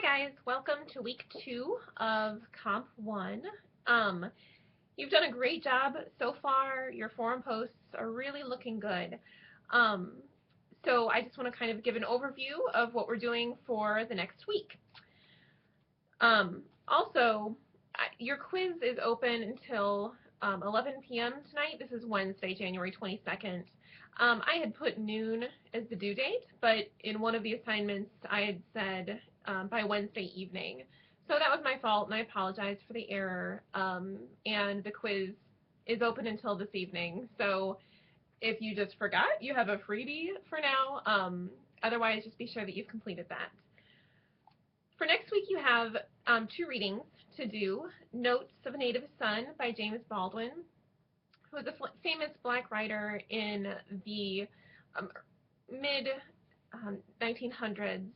Hi guys, welcome to week 2 of Comp 1. You've done a great job so far. Your forum posts are really looking good. Um, so I just want to kind of give an overview of what we're doing for the next week. Also, your quiz is open until 11 p.m. tonight. This is Wednesday, January 22nd. I had put noon as the due date, but in one of the assignments I had said by Wednesday evening. So that was my fault, and I apologize for the error. And the quiz is open until this evening. So if you just forgot, you have a freebie for now. Otherwise, just be sure that you've completed that. For next week, you have 2 readings to do. Notes of a Native Son by James Baldwin, who was a famous Black writer in the mid-1900s.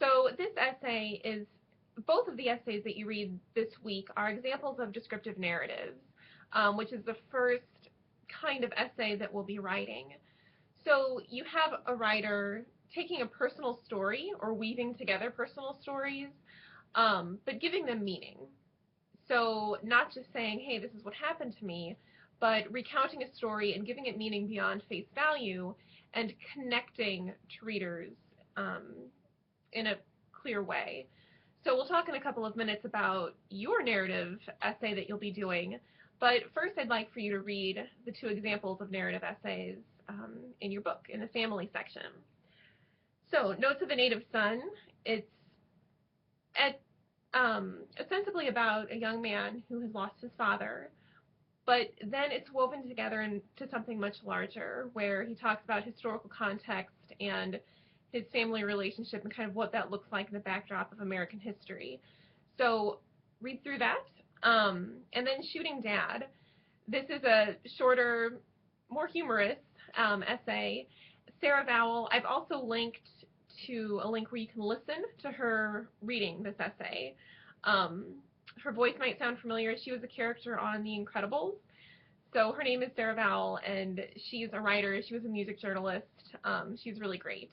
So this essay is, both of the essays that you read this week are examples of descriptive narratives, which is the first kind of essay that we'll be writing. So you have a writer taking a personal story or weaving together personal stories, but giving them meaning. So not just saying, hey, this is what happened to me, but recounting a story and giving it meaning beyond face value and connecting to readers in a clear way. So we'll talk in a couple of minutes about your narrative essay that you'll be doing, but first I'd like for you to read the 2 examples of narrative essays in your book, in the family section. So, Notes of a Native Son, it's ostensibly about a young man who has lost his father, but then it's woven together into something much larger, where he talks about historical context and his family relationship and kind of what that looks like in the backdrop of American history. So read through that. And then Shooting Dad. This is a shorter, more humorous essay. Sarah Vowell, I've also linked to a link where you can listen to her reading this essay. Her voice might sound familiar. She was a character on The Incredibles. So her name is Sarah Vowell, and she's a writer. She was a music journalist. She's really great.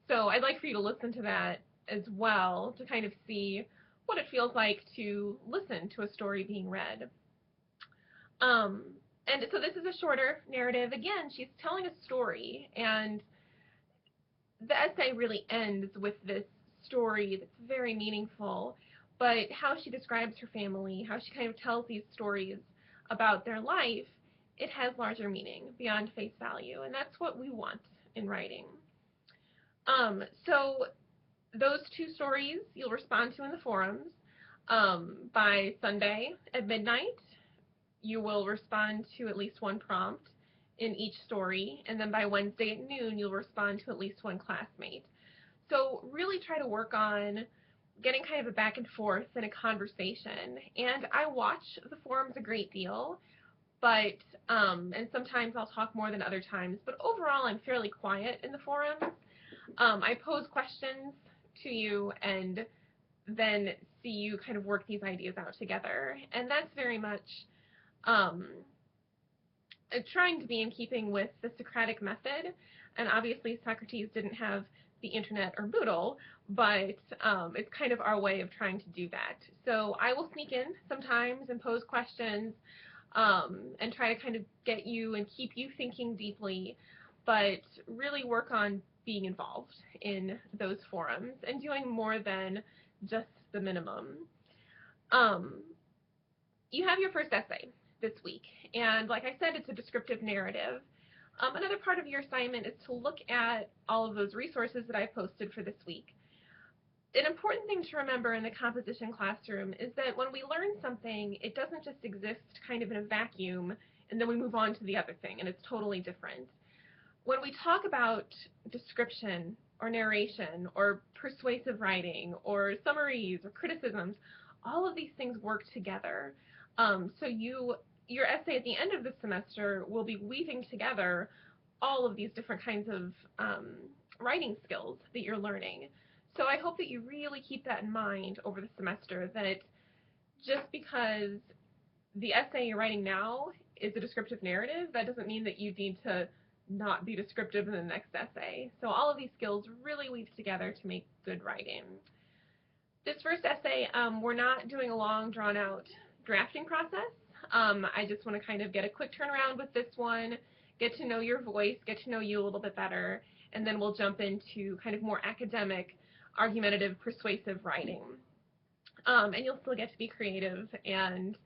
So I'd like for you to listen to that as well to kind of see what it feels like to listen to a story being read. And so this is a shorter narrative. Again, she's telling a story, and the essay really ends with this story that's very meaningful, but how she describes her family, how she kind of tells these stories about their life, it has larger meaning beyond face value, and that's what we want in writing. So those 2 stories you'll respond to in the forums. By Sunday at midnight, you will respond to at least 1 prompt in each story, and then by Wednesday at noon, you'll respond to at least 1 classmate. So really try to work on getting kind of a back and forth and a conversation. And I watch the forums a great deal, but and sometimes I'll talk more than other times, but overall I'm fairly quiet in the forums. I pose questions to you and then see you kind of work these ideas out together. And that's very much trying to be in keeping with the Socratic method. And obviously Socrates didn't have the internet or Moodle, but it's kind of our way of trying to do that. So I will sneak in sometimes and pose questions and try to kind of get you and keep you thinking deeply, but really work on being involved in those forums and doing more than just the minimum. You have your first essay this week, and like I said, it's a descriptive narrative. Another part of your assignment is to look at all of those resources that I posted for this week. An important thing to remember in the composition classroom is that when we learn something, it doesn't just exist kind of in a vacuum and then we move on to the other thing and it's totally different. When we talk about description or narration or persuasive writing or summaries or criticisms, all of these things work together. So your essay at the end of the semester will be weaving together all of these different kinds of writing skills that you're learning. So I hope that you really keep that in mind over the semester, that just because the essay you're writing now is a descriptive narrative, that doesn't mean that you need to not be descriptive in the next essay. So all of these skills really weave together to make good writing. This first essay, we're not doing a long, drawn-out drafting process. I just want to kind of get a quick turnaround with this one, get to know your voice, get to know you a little bit better, and then we'll jump into kind of more academic, argumentative, persuasive writing. And you'll still get to be creative, and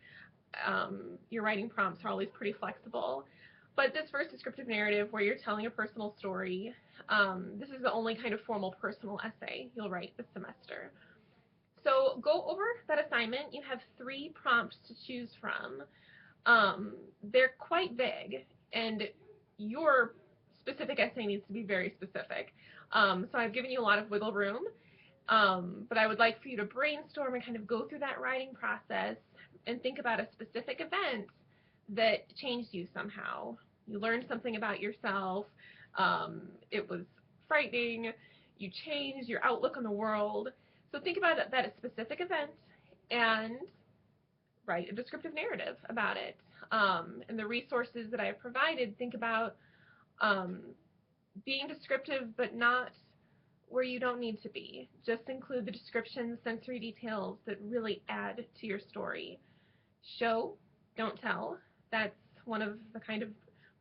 your writing prompts are always pretty flexible. But this first descriptive narrative where you're telling a personal story, this is the only kind of formal personal essay you'll write this semester. So go over that assignment. You have 3 prompts to choose from. They're quite big, and your specific essay needs to be very specific. So I've given you a lot of wiggle room, but I would like for you to brainstorm and kind of go through that writing process and think about a specific event that changed you somehow. You learned something about yourself. It was frightening. You changed your outlook on the world. So think about that specific event and write a descriptive narrative about it. And the resources that I've provided, think about being descriptive but not where you don't need to be. Just include the descriptions, sensory details that really add to your story. Show, don't tell. That's one of the kind of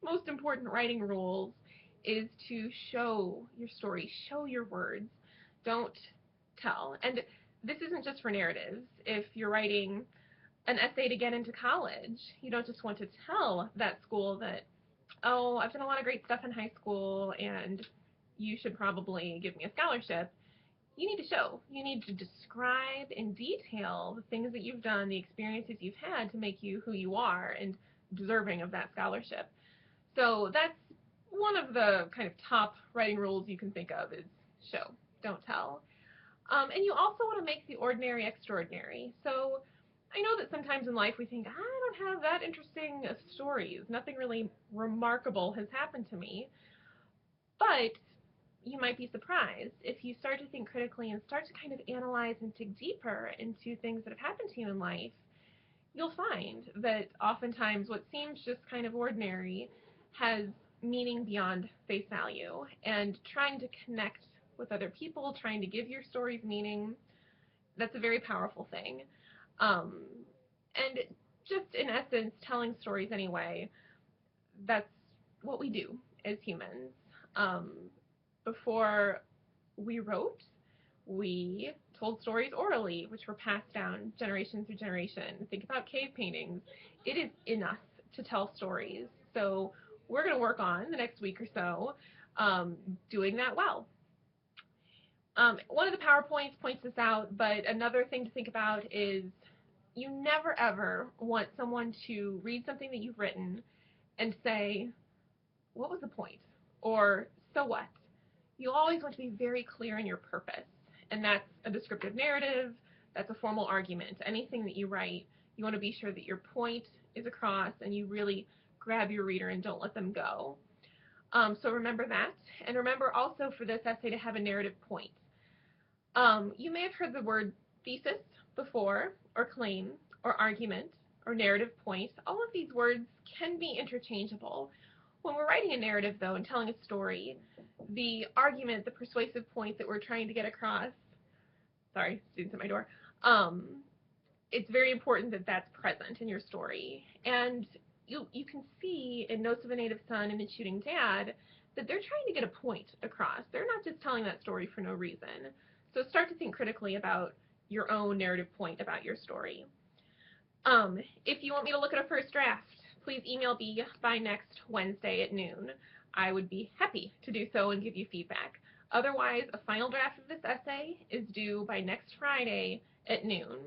most important writing rules, is to show your story, show your words. Don't tell. And this isn't just for narratives. If you're writing an essay to get into college, you don't just want to tell that school that, oh, I've done a lot of great stuff in high school and you should probably give me a scholarship. You need to show. You need to describe in detail the things that you've done, the experiences you've had to make you who you are and deserving of that scholarship. So that's one of the kind of top writing rules you can think of, is show, don't tell. And you also want to make the ordinary extraordinary. So I know that sometimes in life we think, I don't have that interesting stories. Nothing really remarkable has happened to me. But you might be surprised if you start to think critically and start to kind of analyze and dig deeper into things that have happened to you in life. You'll find that oftentimes what seems just kind of ordinary has meaning beyond face value. And trying to connect with other people, trying to give your stories meaning, that's a very powerful thing. And just in essence, telling stories anyway, that's what we do as humans. Before we wrote, we told stories orally, which were passed down generation through generation. Think about cave paintings. It is in us to tell stories. So we're going to work on the next week or so doing that well. One of the PowerPoints points this out, but another thing to think about is you never ever want someone to read something that you've written and say, what was the point? Or, so what? You always want to be very clear in your purpose. And that's a descriptive narrative, that's a formal argument. Anything that you write, you want to be sure that your point is across and you really grab your reader and don't let them go. So remember that. And remember also for this essay to have a narrative point. You may have heard the word thesis before, or claim, or argument, or narrative point. All of these words can be interchangeable. When we're writing a narrative, though, and telling a story, the argument, the persuasive point that we're trying to get across, sorry, students at my door, it's very important that that's present in your story. And you can see in Notes of a Native Son and in Shooting Dad that they're trying to get a point across. They're not just telling that story for no reason. So start to think critically about your own narrative point about your story. If you want me to look at a first draft, please email me by next Wednesday at noon. I would be happy to do so and give you feedback. Otherwise, a final draft of this essay is due by next Friday at noon.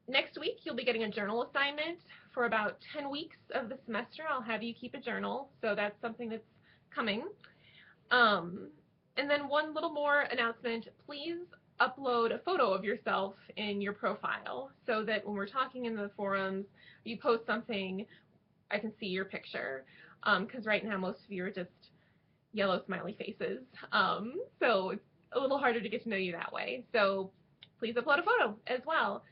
Next week, you'll be getting a journal assignment for about 10 weeks of the semester. I'll have you keep a journal, so that's something that's coming. And then one little more announcement, please upload a photo of yourself in your profile so that when we're talking in the forums, you post something, I can see your picture. Because right now most of you are just yellow smiley faces. So it's a little harder to get to know you that way. So please upload a photo as well.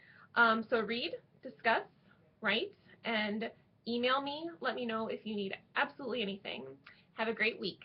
So read, discuss, write, and email me. Let me know if you need absolutely anything. Have a great week.